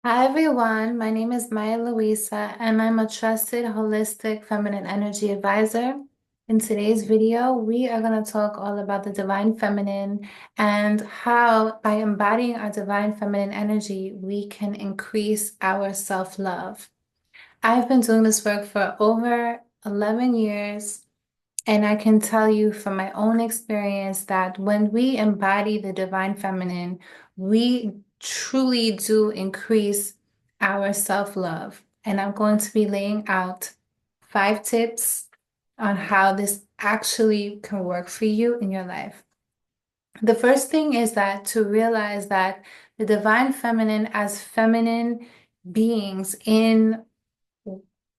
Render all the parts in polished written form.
Hi everyone, my name is Maya Luisa and I'm a trusted holistic feminine energy advisor. In today's video, we are going to talk all about the divine feminine and how by embodying our divine feminine energy, we can increase our self-love. I've been doing this work for over 11 years. And I can tell you from my own experience that when we embody the divine feminine, we truly do increase our self-love. And I'm going to be laying out 5 tips on how this actually can work for you in your life. The first thing is that to realize that the divine feminine as feminine beings in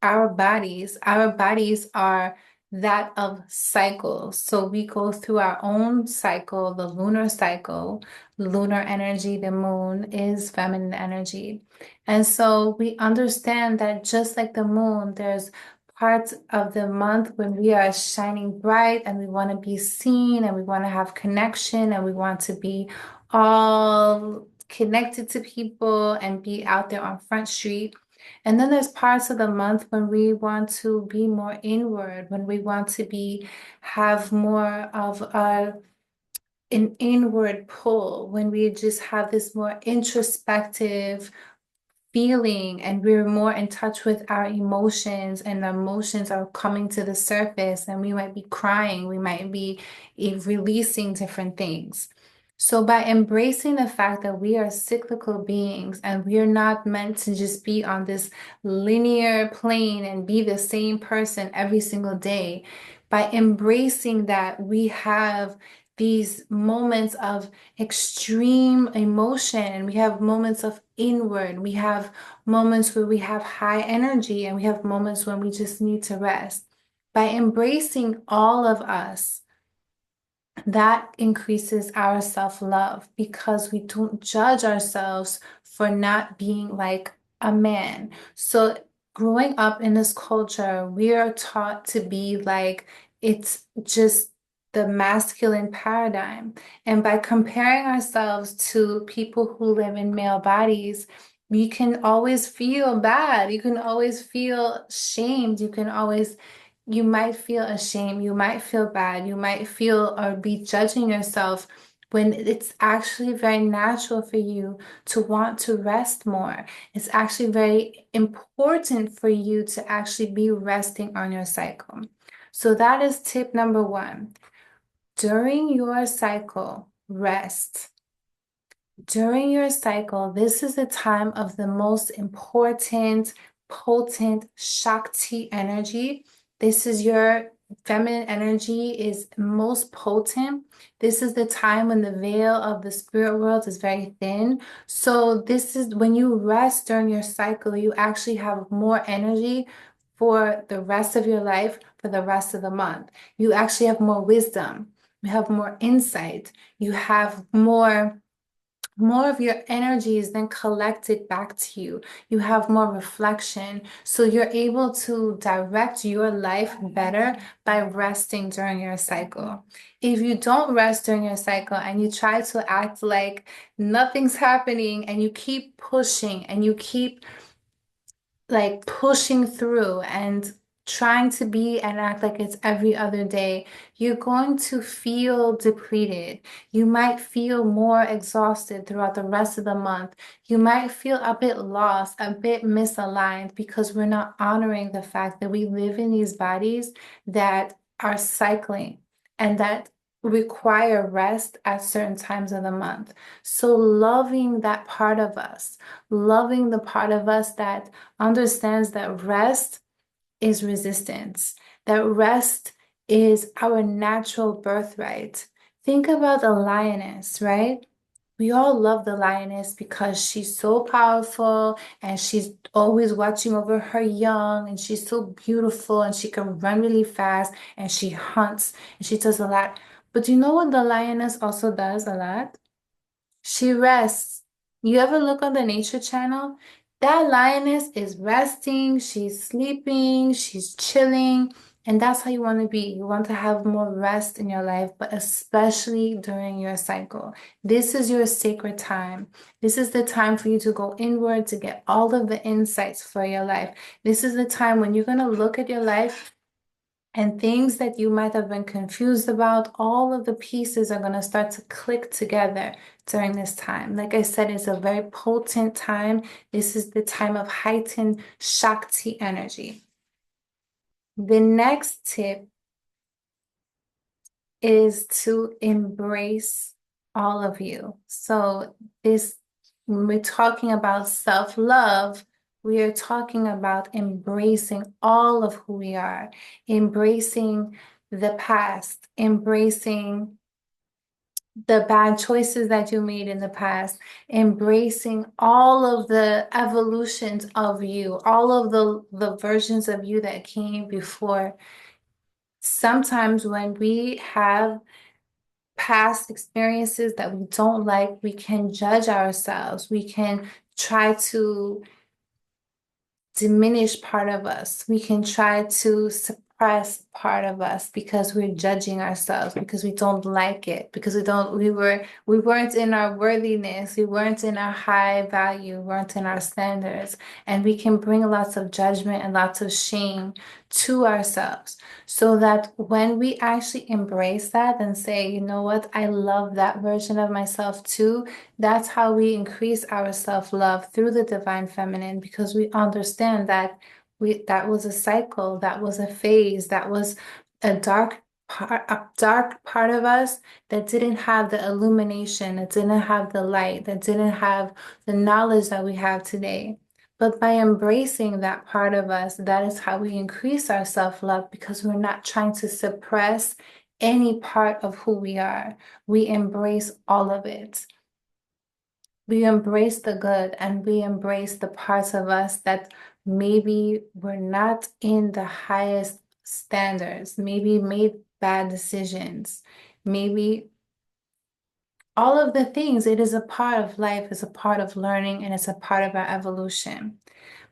our bodies are that of cycles. So we go through our own cycle, the lunar cycle, lunar energy, the moon is feminine energy. And so we understand that just like the moon, there's parts of the month when we are shining bright and we want to be seen and we want to have connection and we want to be all connected to people and be out there on Front Street. And then there's parts of the month when we want to be more inward, when we want to have more of an inward pull, when we just have this more introspective feeling and we're more in touch with our emotions and the emotions are coming to the surface and we might be crying, we might be releasing different things. So by embracing the fact that we are cyclical beings and we are not meant to just be on this linear plane and be the same person every single day, by embracing that we have these moments of extreme emotion and we have moments of inward, we have moments where we have high energy and we have moments when we just need to rest. By embracing all of us, that increases our self-love because we don't judge ourselves for not being like a man. So growing up in this culture, we are taught to be like it's just the masculine paradigm. And by comparing ourselves to people who live in male bodies, you can always feel bad. You can always feel shamed. You might feel ashamed, you might feel bad, you might feel or be judging yourself when it's actually very natural for you to want to rest more. It's actually very important for you to actually be resting on your cycle. So that is tip number one. During your cycle, rest. During your cycle, this is the time of the most important, potent Shakti energy. This is your feminine energy is most potent. This is the time when the veil of the spirit world is very thin. So this is when you rest during your cycle, you actually have more energy for the rest of your life, for the rest of the month. You actually have more wisdom. You have more insight. You have more of your energy is then collected back to you. You have more reflection. So you're able to direct your life better by resting during your cycle. If you don't rest during your cycle and you try to act like nothing's happening and you keep pushing and you keep like pushing through and trying to be and act like it's every other day, you're going to feel depleted. You might feel more exhausted throughout the rest of the month. You might feel a bit lost, a bit misaligned because we're not honoring the fact that we live in these bodies that are cycling and that require rest at certain times of the month. So loving that part of us, loving the part of us that understands that rest is resistance, that rest is our natural birthright. Think about a lioness, right? We all love the lioness because she's so powerful and she's always watching over her young and she's so beautiful and she can run really fast and she hunts and she does a lot. But do you know what the lioness also does a lot? She rests. You ever look on the Nature Channel? That lioness is resting, she's sleeping, she's chilling. And that's how you want to be. You want to have more rest in your life, but especially during your cycle. This is your sacred time. This is the time for you to go inward to get all of the insights for your life. This is the time when you're going to look at your life and things that you might have been confused about, all of the pieces are going to start to click together during this time. Like I said, it's a very potent time. This is the time of heightened Shakti energy. The next tip is to embrace all of you. So this, when we're talking about self-love, we are talking about embracing all of who we are, embracing the past, embracing the bad choices that you made in the past, embracing all of the evolutions of you, all of the versions of you that came before. Sometimes when we have past experiences that we don't like, we can judge ourselves. We can try to diminish part of us. We can try to suppress part of us because we're judging ourselves, because we don't like it, because we weren't in our worthiness, we weren't in our high value, we weren't in our standards. And we can bring lots of judgment and lots of shame to ourselves. So that when we actually embrace that and say, you know what, I love that version of myself too, that's how we increase our self-love through the divine feminine, because we understand that that was a cycle, that was a phase, that was a dark part of us that didn't have the illumination, that didn't have the light, that didn't have the knowledge that we have today. But by embracing that part of us, that is how we increase our self-love, because we're not trying to suppress any part of who we are. We embrace all of it. We embrace the good and we embrace the parts of us that maybe were not in the highest standards, maybe made bad decisions, maybe all of the things. It is a part of life, it's a part of learning, and it's a part of our evolution.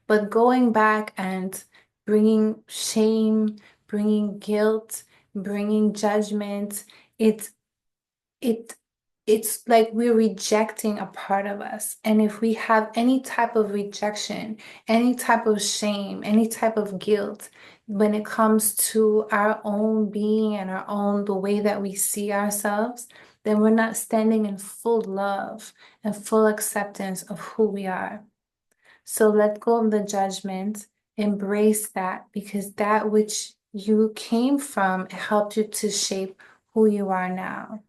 But going back and bringing shame, bringing guilt, bringing judgment, it's it it's like we're rejecting a part of us. And if we have any type of rejection, any type of shame, any type of guilt when it comes to our own being and our own the way that we see ourselves, then we're not standing in full love and full acceptance of who we are. So let go of the judgment, embrace that, because that which you came from helped you to shape who you are now.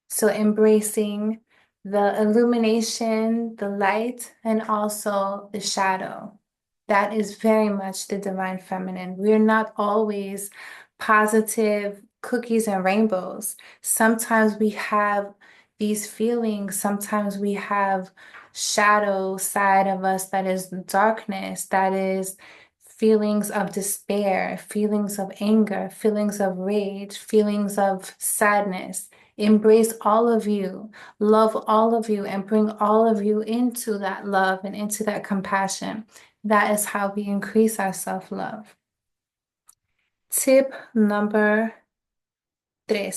So embracing the illumination, the light, and also the shadow. That is very much the divine feminine. We're not always positive cookies and rainbows. Sometimes we have these feelings. Sometimes we have shadow side of us that is darkness, that is feelings of despair, feelings of anger, feelings of rage, feelings of sadness. Embrace all of you, love all of you, and bring all of you into that love and into that compassion. That is how we increase our self-love. Tip number three,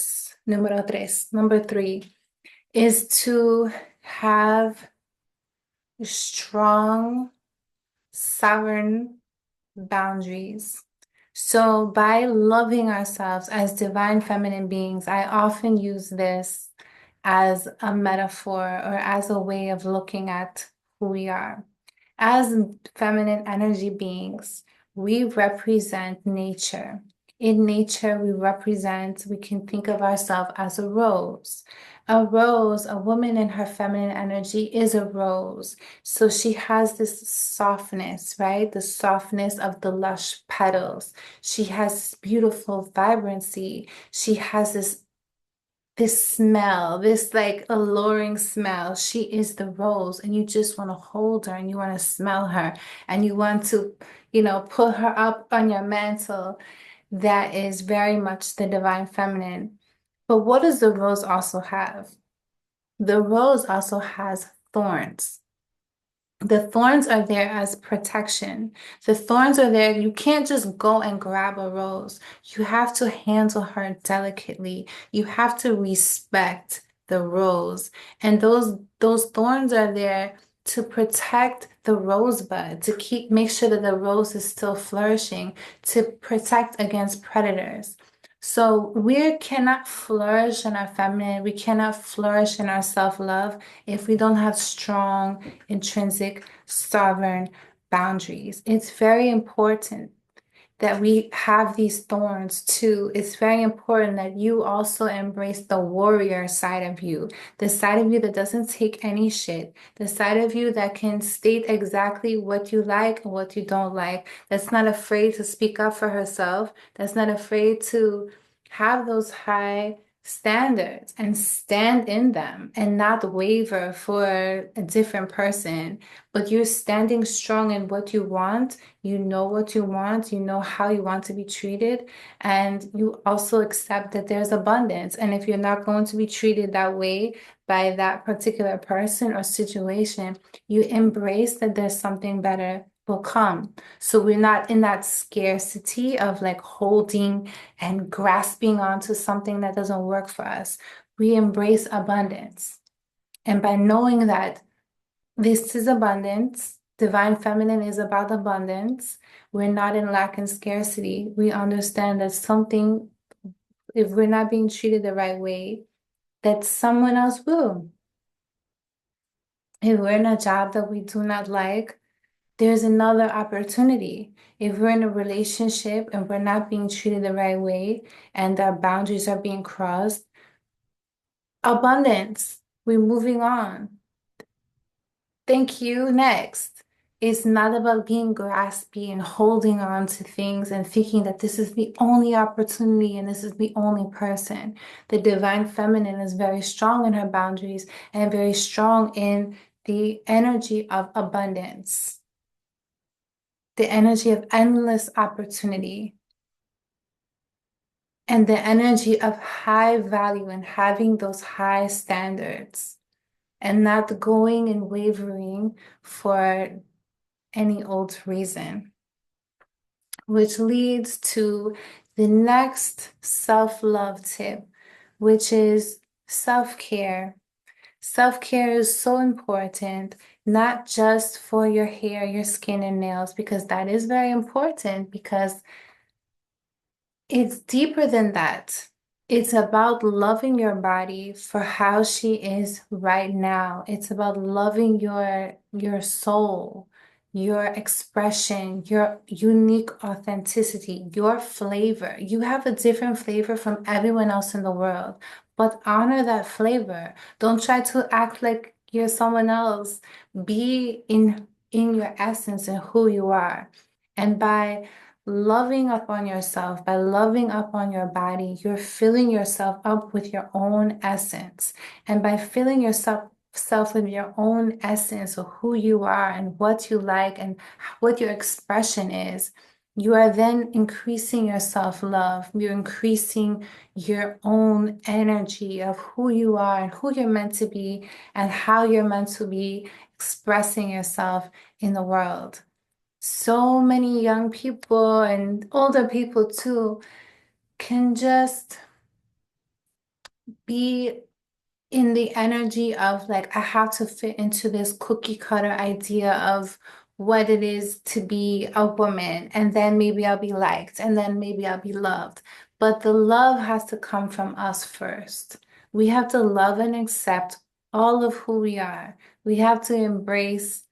is to have strong, sovereign boundaries. So by loving ourselves as divine feminine beings, I often use this as a metaphor or as a way of looking at who we are. As feminine energy beings, we represent nature. In nature, we can think of ourselves as a rose. A rose, a woman in her feminine energy is a rose. So she has this softness, right? The softness of the lush petals. She has beautiful vibrancy. She has this smell, this like alluring smell. She is the rose, and you just want to hold her and you want to smell her and you want to, put her up on your mantle. That is very much the divine feminine. But what does the rose also have? The rose also has thorns. The thorns are there as protection. The thorns are there. You can't just go and grab a rose. You have to handle her delicately. You have to respect the rose. And those thorns are there to protect the rosebud, to make sure that the rose is still flourishing, to protect against predators. So we cannot flourish in our feminine, we cannot flourish in our self-love if we don't have strong, intrinsic, sovereign boundaries. It's very important that we have these thorns too. It's very important that you also embrace the warrior side of you, the side of you that doesn't take any shit, the side of you that can state exactly what you like and what you don't like, that's not afraid to speak up for herself, that's not afraid to have those high standards and stand in them and not waver for a different person, but you're standing strong in what you want. You know what you want, you know how you want to be treated, and you also accept that there's abundance. And if you're not going to be treated that way by that particular person or situation, you embrace that there's something better will come. So we're not in that scarcity of like holding and grasping onto something that doesn't work for us. We embrace abundance. And by knowing that this is abundance. Divine feminine is about abundance. We're not in lack and scarcity. We understand that something, if we're not being treated the right way, that someone else will. If we're in a job that we do not like, there's another opportunity. If we're in a relationship and we're not being treated the right way and our boundaries are being crossed, abundance. We're moving on. Thank you. Next. It's not about being graspy and holding on to things and thinking that this is the only opportunity and this is the only person. The divine feminine is very strong in her boundaries and very strong in the energy of abundance, the energy of endless opportunity, and the energy of high value and having those high standards and not going and wavering for any old reason, which leads to the next self-love tip, which is self-care. Self-care is so important, not just for your hair, your skin, and nails, because that is very important because it's deeper than that. It's about loving your body for how she is right now. It's about loving your soul, your expression, your unique authenticity, your flavor. You have a different flavor from everyone else in the world, but honor that flavor. Don't try to act like you're someone else. Be in your essence and who you are. And by loving up on yourself, by loving up on your body, you're filling yourself up with your own essence. And by filling yourself with your own essence of who you are and what you like and what your expression is, you are then increasing your self-love. You're increasing your own energy of who you are and who you're meant to be and how you're meant to be expressing yourself in the world. So many young people and older people too can just be in the energy of like, I have to fit into this cookie cutter idea of what it is to be a woman, and then maybe I'll be liked, and then maybe I'll be loved. But the love has to come from us first. We have to love and accept all of who we are. We have to embrace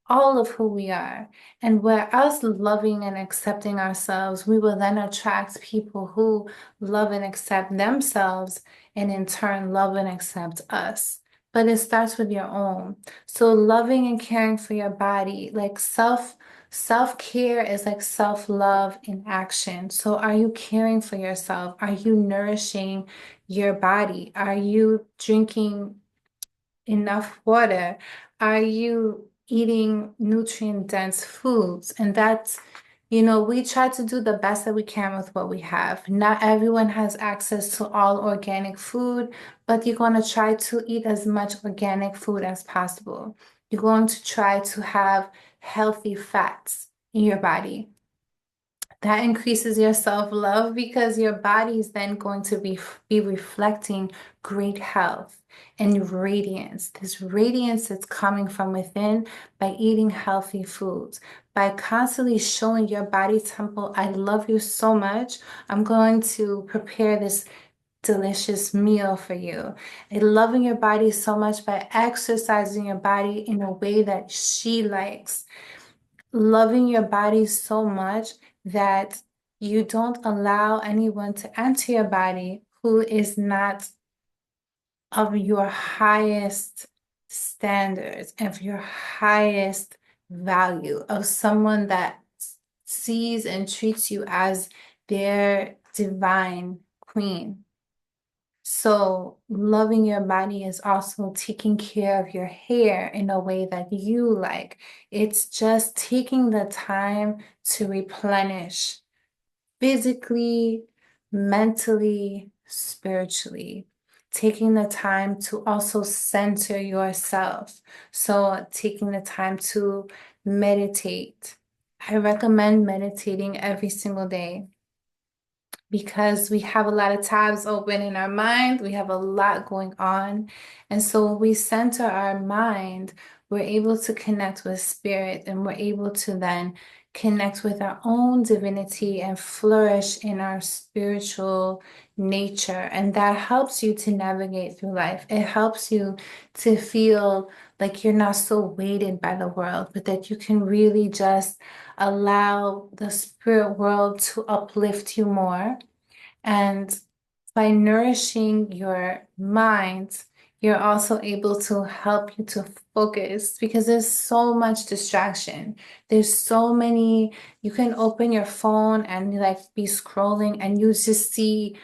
all of who we are. And where us loving and accepting ourselves, we will then attract people who love and accept themselves and in turn love and accept us. But it starts with your own. So loving and caring for your body, like self-care is like self-love in action. So are you caring for yourself? Are you nourishing your body? Are you drinking enough water? Are you eating nutrient-dense foods? And that's, We try to do the best that we can with what we have. Not everyone has access to all organic food, but you're going to try to eat as much organic food as possible. You're going to try to have healthy fats in your body. That increases your self-love because your body is then going to be reflecting great health and radiance. This radiance that's coming from within by eating healthy foods, by constantly showing your body temple, I love you so much. I'm going to prepare this delicious meal for you. And loving your body so much by exercising your body in a way that she likes, loving your body so much that you don't allow anyone to enter your body who is not of your highest standards, of your highest value, of someone that sees and treats you as their divine queen. So, loving your body is also taking care of your hair in a way that you like. It's just taking the time to replenish physically, mentally, spiritually. Taking the time to also center yourself. So, taking the time to meditate. I recommend meditating every single day, because we have a lot of tabs open in our mind. We have a lot going on. And so when we center our mind, we're able to connect with spirit, and we're able to then connect with our own divinity and flourish in our spiritual nature. And that helps you to navigate through life. It helps you to feel like you're not so weighted by the world, but that you can really just allow the spirit world to uplift you more. And by nourishing your mind, you're also able to help you to focus, because there's so much distraction. There's so many, you can open your phone and like be scrolling and you just see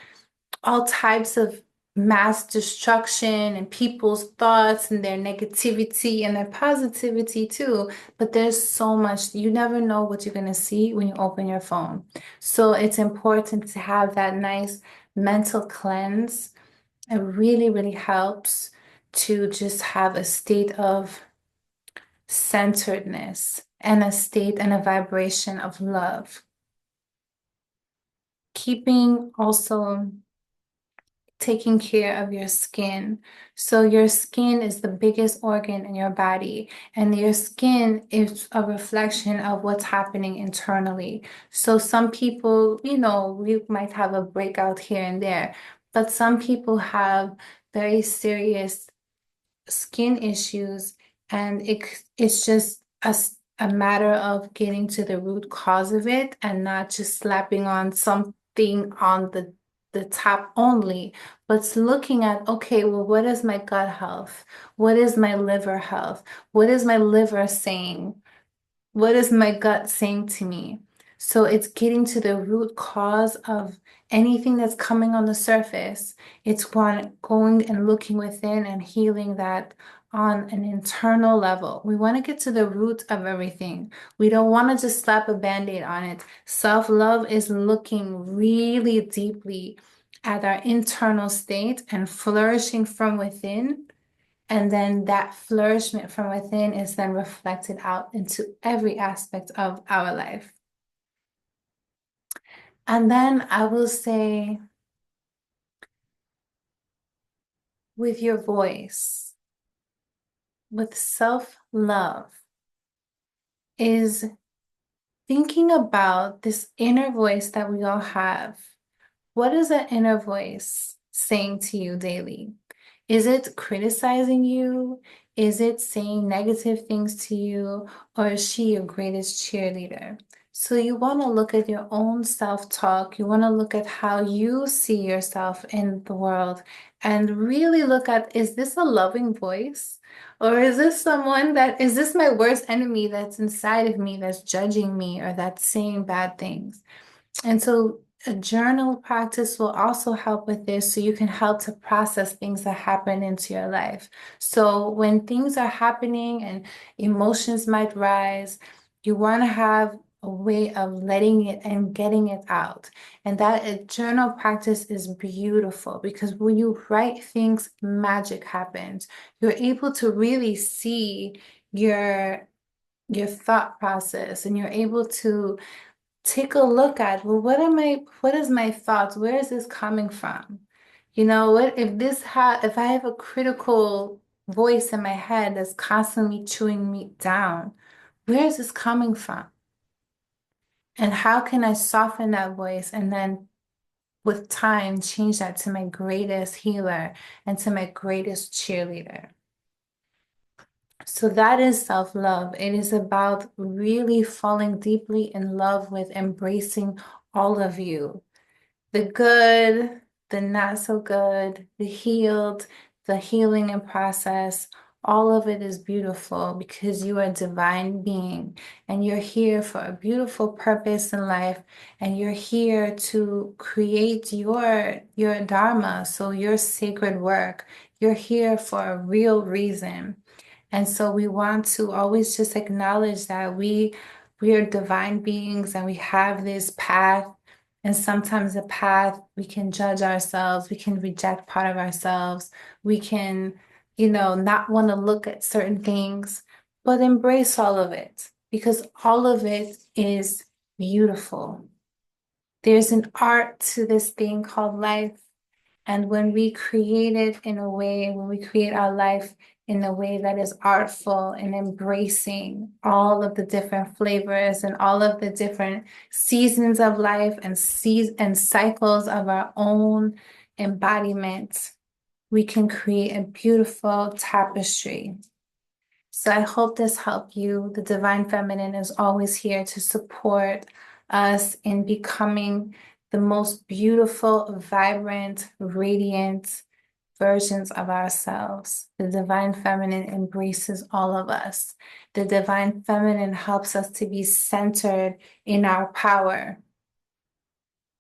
all types of mass destruction and people's thoughts and their negativity and their positivity too. But there's so much, you never know what you're going to see when you open your phone. So it's important to have that nice mental cleanse. It really, really helps to just have a state of centeredness and a state and a vibration of love. Keeping also taking care of your skin. So your skin is the biggest organ in your body, and your skin is a reflection of what's happening internally. So some people, we might have a breakout here and there, but some people have very serious skin issues, and it's just a matter of getting to the root cause of it and not just slapping on something on the top only, but it's looking at, okay, well, what is my gut health? What is my liver health? What is my liver saying? What is my gut saying to me? So it's getting to the root cause of anything that's coming on the surface. It's going and looking within and healing that on an internal level. We want to get to the root of everything. We don't want to just slap a band-aid on it. Self-love is looking really deeply at our internal state and flourishing from within, and then that flourishment from within is then reflected out into every aspect of our life. And then I will say, with your voice, with self-love, is thinking about this inner voice that we all have. What is that inner voice saying to you daily? Is it criticizing you? Is it saying negative things to you? Or is she your greatest cheerleader? So you want to look at your own self-talk. You want to look at how you see yourself in the world and really look at, is this a loving voice? Or is this my worst enemy that's inside of me that's judging me or that's saying bad things? And so a journal practice will also help with this, so you can help to process things that happen into your life. So when things are happening and emotions might rise, you want to have a way of letting it and getting it out. And that journal practice is beautiful because when you write things, magic happens. You're able to really see your thought process, and you're able to take a look at, well, what is my thoughts? Where is this coming from? You know, what if I have a critical voice in my head that's constantly chewing me down, where is this coming from? And how can I soften that voice and then with time change that to my greatest healer and to my greatest cheerleader? So that is self-love. It is about really falling deeply in love with embracing all of you. The good, the not so good, the healed, the healing in process, all of it is beautiful because you are a divine being and you're here for a beautiful purpose in life, and you're here to create your dharma, so your sacred work. You're here for a real reason. And so we want to always just acknowledge that we are divine beings and we have this path. And sometimes the path, we can judge ourselves, we can reject part of ourselves, we can, not want to look at certain things, but embrace all of it because all of it is beautiful. There's an art to this thing called life. And when we create it in a way, when we create our life in a way that is artful and embracing all of the different flavors and all of the different seasons of life and cycles of our own embodiment, we can create a beautiful tapestry. So I hope this helped you. The Divine Feminine is always here to support us in becoming the most beautiful, vibrant, radiant versions of ourselves. The Divine Feminine embraces all of us. The Divine Feminine helps us to be centered in our power.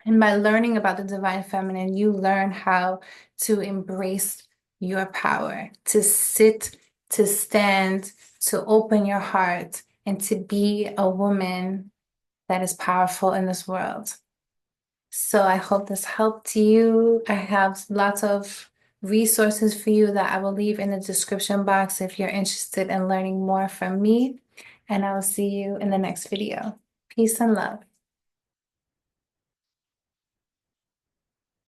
And by learning about the Divine Feminine, you learn how to embrace your power, to sit, to stand, to open your heart, and to be a woman that is powerful in this world. So I hope this helped you. I have lots of resources for you that I will leave in the description box if you're interested in learning more from me. And I will see you in the next video. Peace and love.